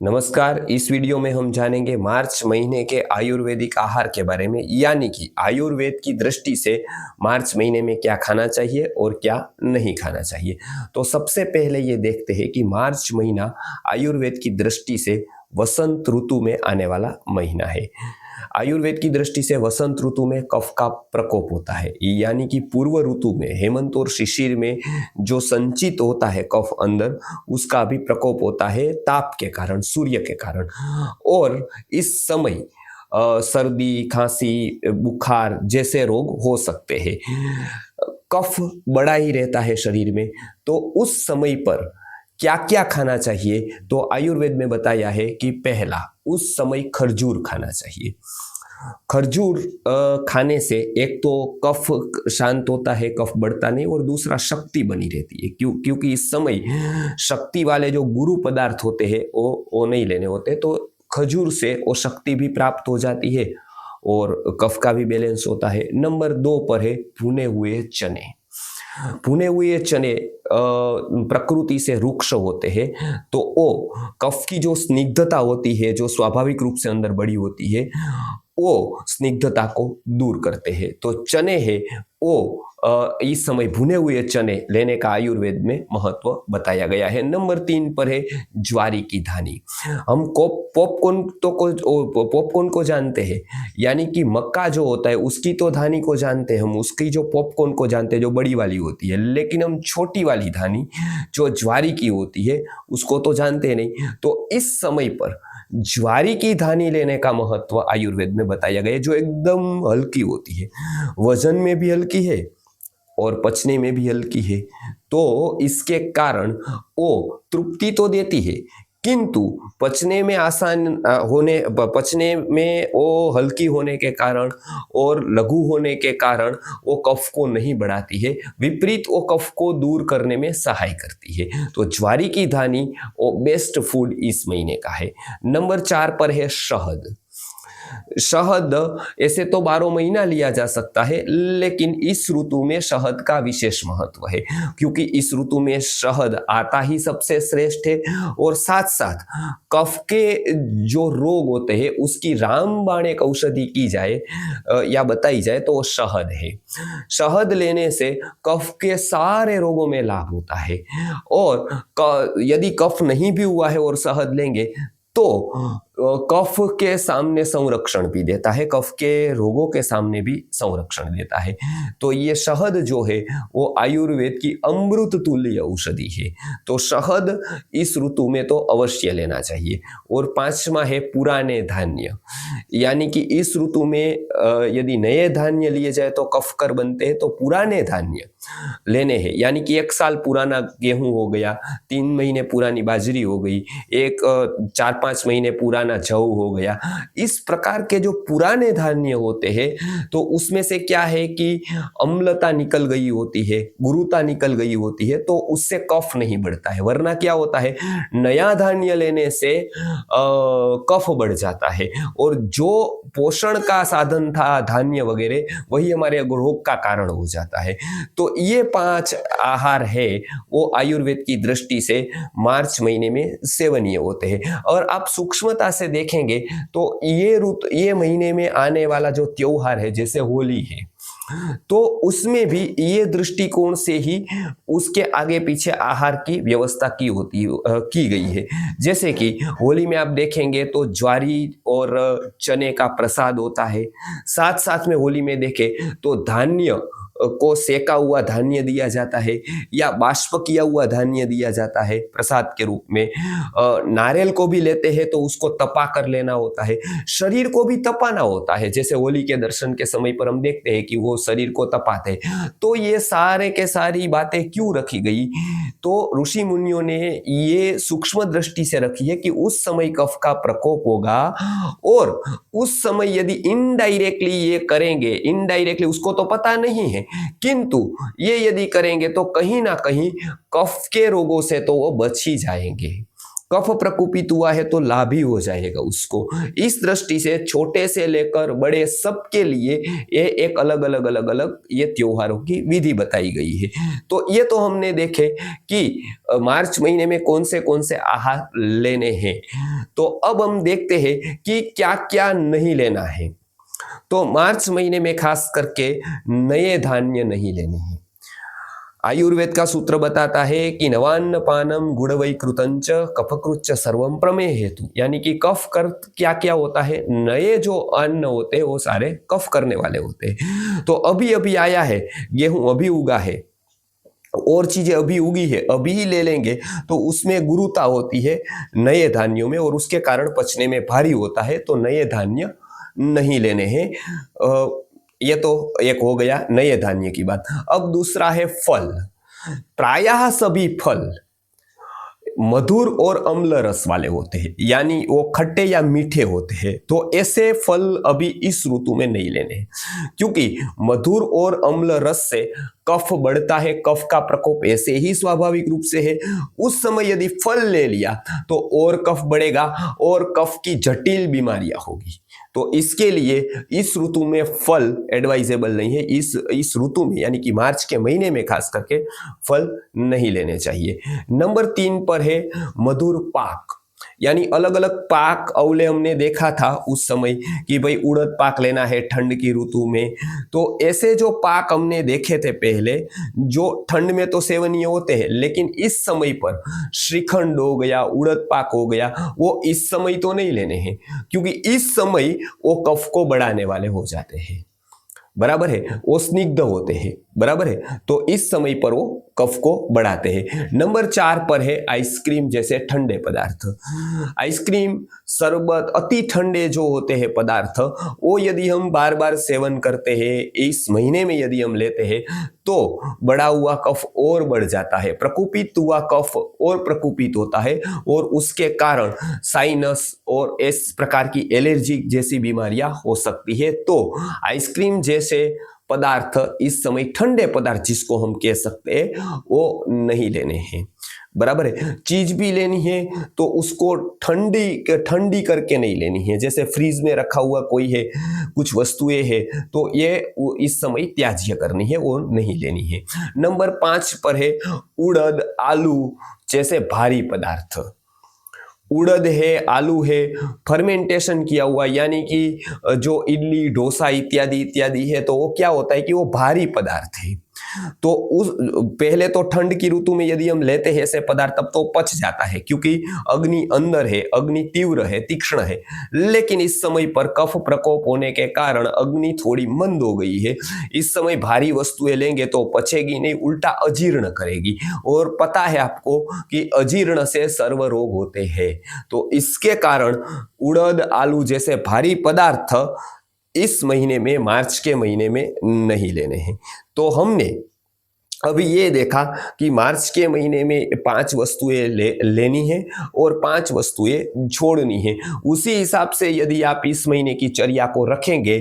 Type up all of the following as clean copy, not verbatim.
नमस्कार। इस वीडियो में हम जानेंगे मार्च महीने के आयुर्वेदिक आहार के बारे में, यानी कि आयुर्वेद की दृष्टि से मार्च महीने में क्या खाना चाहिए और क्या नहीं खाना चाहिए। तो सबसे पहले ये देखते हैं कि मार्च महीना आयुर्वेद की दृष्टि से वसंत ऋतु में आने वाला महीना है। आयुर्वेद की दृष्टि से वसंत ऋतु में कफ का प्रकोप होता है, यानी कि पूर्व ऋतु में हेमंत और शिशिर में जो संचित होता है कफ अंदर, उसका भी प्रकोप होता है ताप के कारण, सूर्य के कारण। और इस समय सर्दी, खांसी, बुखार जैसे रोग हो सकते हैं। कफ बड़ा ही रहता है शरीर में, तो उस समय पर क्या क्या खाना चाहिए, तो आयुर्वेद में बताया है कि पहला, उस समय खरजूर खाना चाहिए। खरजूर खाने से एक तो कफ शांत होता है, कफ बढ़ता नहीं, और दूसरा शक्ति बनी रहती है। क्योंकि इस समय शक्ति वाले जो गुरु पदार्थ होते हैं वो नहीं लेने होते, तो खजूर से वो शक्ति भी प्राप्त हो जाती है और कफ का भी बैलेंस होता है। नंबर 2 पर है भुने हुए चने। भुने हुए चने प्रकृति से रुक्ष होते हैं, तो वो कफ की जो स्निग्धता होती है, जो स्वाभाविक रूप से अंदर बड़ी होती है, वो स्निग्धता को दूर करते हैं। तो चने है वो इस समय भुने हुए चने लेने का आयुर्वेद में महत्व बताया गया है। नंबर 3 पर है ज्वारी की धानी। हम पॉपकॉर्न को जानते हैं, यानी कि मक्का जो होता है उसकी तो धानी को जानते हैं हम, उसकी जो पॉपकॉर्न को जानते हैं जो बड़ी वाली होती है, लेकिन हम छोटी वाली धानी जो ज्वारी की होती है उसको तो जानते नहीं। तो इस समय पर ज्वारी की धानी लेने का महत्व आयुर्वेद में बताया गया है, जो एकदम हल्की होती है, वजन में भी हल्की है और पचने में भी हल्की है। तो इसके कारण वो तृप्ति तो देती है, किंतु पचने में पचने में वो हल्की होने के कारण और लघु होने के कारण वो कफ को नहीं बढ़ाती है, विपरीत वो कफ को दूर करने में सहाय करती है। तो ज्वारी की धानी वो बेस्ट फूड इस महीने का है। नंबर 4 पर है शहद। शहद ऐसे तो 12 महीना लिया जा सकता है, लेकिन इस ऋतु में शहद का विशेष महत्व है, क्योंकि इस ऋतु में शहद आता ही सबसे श्रेष्ठ है। और साथ साथ कफ के जो रोग होते हैं उसकी रामबाण एक औषधि की जाए या बताई जाए तो वो शहद है। शहद लेने से कफ के सारे रोगों में लाभ होता है, और यदि कफ नहीं भी हुआ है और शहद लेंगे तो कफ के सामने संरक्षण भी देता है, कफ के रोगों के सामने भी संरक्षण देता है। तो ये शहद जो है वो आयुर्वेद की अमृत तुल्य औषधि है। तो शहद इस ऋतु में तो अवश्य लेना चाहिए। और 5वां है पुराने धान्य, यानी कि इस ऋतु में यदि नए धान्य लिए जाए तो कफकर बनते हैं, तो पुराने धान्य लेने हैं, यानी कि 1 साल पुराना गेहूं हो गया, 3 महीने पुरानी बाजरी हो गई, 4-5 महीने पुराना जौ हो गया। इस प्रकार के जो पुराने धान्य होते हैं, तो उसमें से क्या है कि अम्लता निकल गई होती है, गुरुता निकल गई होती है, तो उससे कफ नहीं बढ़ता है। वरना क्या होता है, नया धान्य लेने से कफ बढ़ जाता है, और जो पोषण का साधन था धान्य वगैरह, वही हमारे रोग का कारण हो जाता है। तो ये 5 आहार है वो आयुर्वेद की दृष्टि से मार्च महीने में सेवनीय होते हैं। और आप सूक्ष्मता से देखेंगे तो ये महीने में आने वाला जो त्योहार है, जैसे होली है, तो उसमें भी ये दृष्टिकोण से ही उसके आगे पीछे आहार की व्यवस्था की गई है। जैसे कि होली में आप देखेंगे तो ज्वारी और चने का प्रसाद होता है। साथ साथ में होली में देखें तो धान्य को सेका हुआ धान्य दिया जाता है, या बाष्प किया हुआ धान्य दिया जाता है प्रसाद के रूप में। नारियल को भी लेते हैं तो उसको तपा कर लेना होता है, शरीर को भी तपाना होता है। जैसे होली के दर्शन के समय पर हम देखते हैं कि वो शरीर को तपाते हैं। तो ये सारे के सारी बातें क्यों रखी गई, तो ऋषि मुनियों ने ये सूक्ष्म दृष्टि से रखी है कि उस समय कफ का प्रकोप होगा, और उस समय यदि इनडायरेक्टली ये करेंगे, इनडायरेक्टली उसको तो पता नहीं है, किंतु ये यदि करेंगे तो कहीं ना कहीं कफ के रोगों से तो वो बच ही जाएंगे। कफ प्रकोपित हुआ है तो लाभ ही हो जाएगा उसको। इस दृष्टि से छोटे से लेकर बड़े सबके लिए ये एक अलग अलग अलग अलग ये त्योहारों की विधि बताई गई है। तो ये तो हमने देखे कि मार्च महीने में कौन से आहार लेने हैं। तो अब हम देखते हैं कि क्या क्या नहीं लेना है। तो मार्च महीने में खास करके नए धान्य नहीं लेने हैं। आयुर्वेद का सूत्र बताता है कि नवान्न पानम गुड़वई कृतंच कफकृच्च सर्वम प्रमेय हेतु, यानी कि कफ कर क्या क्या होता है, नए जो अन्न होते हैं वो सारे कफ करने वाले होते हैं। तो अभी अभी आया है गेहूं, अभी उगा है और चीजें अभी उगी है, अभी ही ले लेंगे तो उसमें गुरुता होती है नए धान्यों में और उसके कारण पचने में भारी होता है। तो नए धान्य नहीं लेने हैं। ये तो एक हो गया नए धान्य की बात। अब दूसरा है फल। प्रायः सभी फल मधुर और अम्ल रस वाले होते हैं, यानी वो खट्टे या मीठे होते हैं। तो ऐसे फल अभी इस ऋतु में नहीं लेने हैं, क्योंकि मधुर और अम्ल रस से कफ बढ़ता है, कफ का प्रकोप ऐसे ही स्वाभाविक रूप से है। उस समय यदि फल ले लिया तो और कफ बढ़ेगा और कफ की जटिल बीमारियां होगी। तो इसके लिए इस ऋतु में फल एडवाइजेबल नहीं है। इस ऋतु में यानी कि मार्च के महीने में खास करके फल नहीं लेने चाहिए। नंबर 3 पर है मधुर पाक, यानी अलग अलग पाक अवले हमने देखा था उस समय कि भाई उड़द पाक लेना है ठंड की ऋतु में। तो ऐसे जो पाक हमने देखे थे पहले, जो ठंड में तो सेवनीय होते हैं, लेकिन इस समय पर श्रीखंड हो गया, उड़द पाक हो गया, वो इस समय तो नहीं लेने हैं, क्योंकि इस समय वो कफ को बढ़ाने वाले हो जाते हैं। बराबर है, वो स्निग्ध होते हैं। बराबर है, तो इस समय पर वो कफ को बढ़ाते हैं। नंबर 4 पर है आइसक्रीम जैसे ठंडे पदार्थ। आइसक्रीम, शरबत, अति ठंडे जो होते हैं पदार्थ, वो यदि हम बार बार सेवन करते हैं, इस महीने में यदि हम लेते हैं तो बढ़ा हुआ कफ और बढ़ जाता है, प्रकोपित हुआ कफ और प्रकोपित होता है और उसके कारण साइनस और इस प्रकार की एलर्जी जैसी बीमारियां हो सकती है। तो आइसक्रीम जैसे पदार्थ इस समय ठंडे पदार्थ जिसको हम कह सकते हैं वो नहीं लेने हैं। बराबर है, चीज भी लेनी है तो उसको ठंडी करके नहीं लेनी है। जैसे फ्रीज में रखा हुआ कोई है, कुछ वस्तुएं है, तो ये इस समय त्याज्य करनी है, वो नहीं लेनी है। नंबर 5 पर है उड़द, आलू जैसे भारी पदार्थ। उड़द है, आलू है, फर्मेंटेशन किया हुआ, यानी कि जो इडली, डोसा इत्यादि इत्यादि है, तो वो क्या होता है कि वो भारी पदार्थ है। तो उस पहले तो ठंड की ऋतु में यदि हम लेते हैं ऐसे पदार्थ तब तो पच जाता है, क्योंकि अग्नि अंदर है, अग्नि तीव्र है, तीक्ष्ण है। लेकिन इस समय पर कफ प्रकोप होने के कारण अग्नि थोड़ी मंद हो गई है। इस समय भारी वस्तुएं लेंगे तो पचेगी नहीं, उल्टा अजीर्ण करेगी। और पता है आपको कि अजीर्ण से सर्व रोग होते हैं। तो इसके कारण उड़द, आलू जैसे भारी पदार्थ इस महीने में, मार्च के महीने में नहीं लेने हैं। तो हमने अभी ये देखा कि मार्च के महीने में 5 वस्तुएं लेनी है और 5 वस्तुएं छोड़नी है। उसी हिसाब से यदि आप इस महीने की चर्या को रखेंगे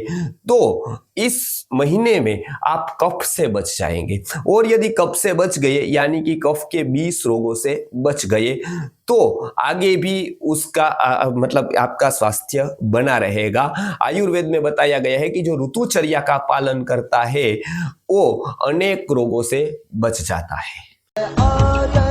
तो इस महीने में आप कफ से बच जाएंगे। और यदि कफ से बच गए, यानी कि कफ के 20 रोगों से बच गए, तो आगे भी उसका मतलब आपका स्वास्थ्य बना रहेगा। आयुर्वेद में बताया गया है कि जो ऋतुचर्या का पालन करता है वो अनेक रोगों से बच जाता है।